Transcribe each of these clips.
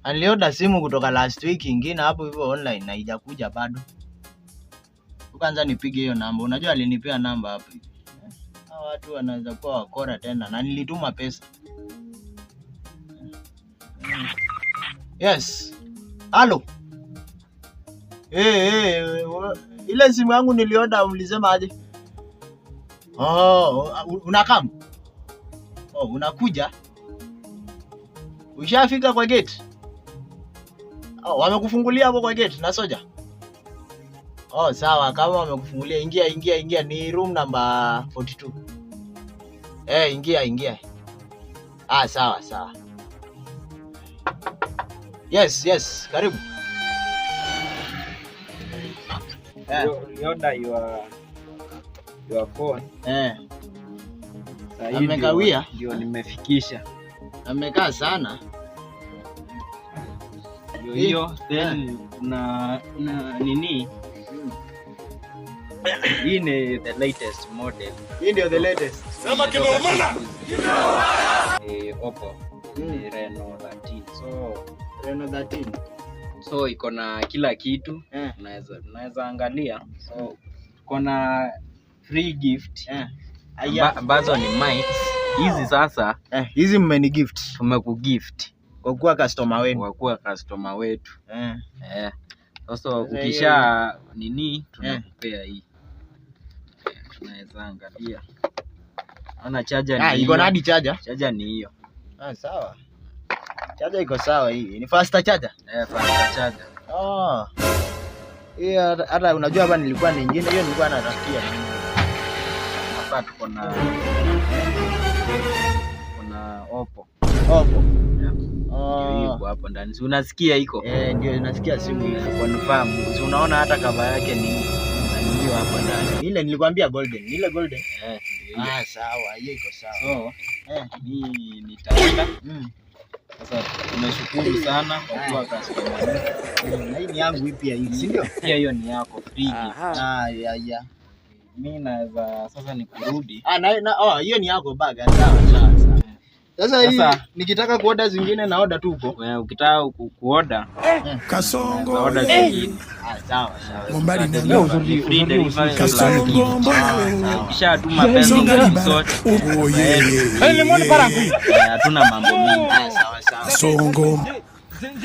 Alioda simu kutoka last week ingine hapo hivyo online na haijakuja bado. Kwanza nipige hiyo namba. Unajua alinipea namba hapo hivi. Hao watu wanaweza kuwa wakora tena na nilituma pesa. Yes. Halo. Ile simu yangu nilioda mlisema aje? Unakam? Unakuja? Ushafika kwa gate? Wamekufungulia hapo kwa gate na soja? Sawa, kama wamekufungulia ingia ni room number 42. Ingia. Sawa. Yes, karibu. Order your phone. Amekawia? Ndio nimefikisha. Amekaa sana. Hiyo then na nini? Hii ni the latest model. Hii ndio the latest. Sema kimeumana. Oppo. Reno 13. Reno 13. So iko na kila kitu. Unaweza angalia. So iko na free gift. Ambazo ni mics. Hizi sasa hizi mmeni gift. Tumekugift kwa kuwa customer wenu. Sasa ukisha nini tunakupea hii. Tunaweza angalia. Ana charger ni iko na hadi charger. Charger ni hiyo. Sawa. Charger iko sawa hii. Ni faster charger? Faster charger. Hata unajua hapa nilikuwa nyingine hiyo nilikuwa natafutia. Hapa tuko na Oppo. Hiyo hapo ndani. Si unasikia iko? Ndio nasikia simu hiyo. Confirm. Si unaona hata cover yake ni hiyo hapo ndani. Ile nilikwambia golden. Ile golden. Sawa, hiyo iko sawa. So, mimi nitaenda. Sasa tumeshukuru sana kwa kuwa customer. Na hii ni yangu pia hii, si ndio? Pia hiyo ni yako free gift. Yeah. Mimi naweza sasa nikurudi. Hiyo ni yako bag. Sasa hii nikitaka kuorder zingine na order tu huko. Wewe ukitaka kuorder Kasongo. Order zingine. Sawa. Mbali na free delivery. Kasongo Kisha tuma pesa zote. Lemon parangu. Hatuna mambo mingi. Sawa. Kasongo.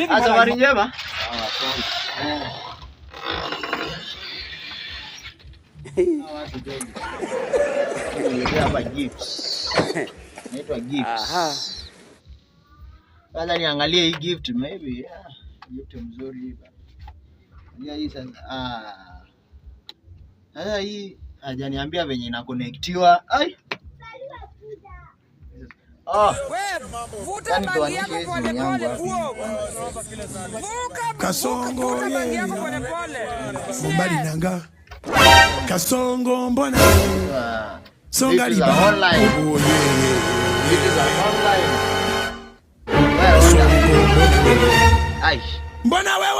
Safari njema. Hapa gifts. Inaitwa gifts. Sasa niangalie hii gift maybe. Gift mzuri hivi. Hii sasa. Sasa hii hajaniambia venye ina connectiwa. Vuta bangi yako pole pole. Kasongo mbali nanga. Kasongo mbona songa liba online. It is online. Mbona wewe?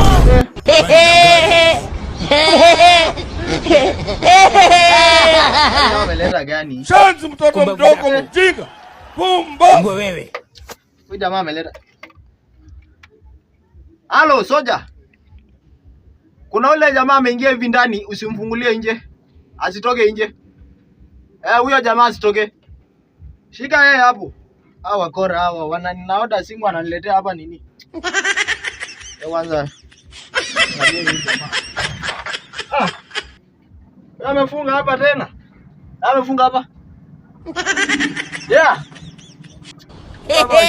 Umeleta gani? Shanzi mtoto mdogo mjinga. Pumba. Wewe. Huyu jamaa ameleta. Halo soja. Kuna ule jamaa ameingia hivi ndani, usimfungulie nje. Asitoke nje. Huyo jamaa asitoke. Shika yeye hapo. Hawa wakora hawa wananinaoda simu wananiletea hapa nini? Kwanza. Amefunga hapa tena. Amefunga hapa. Yeah. Baba,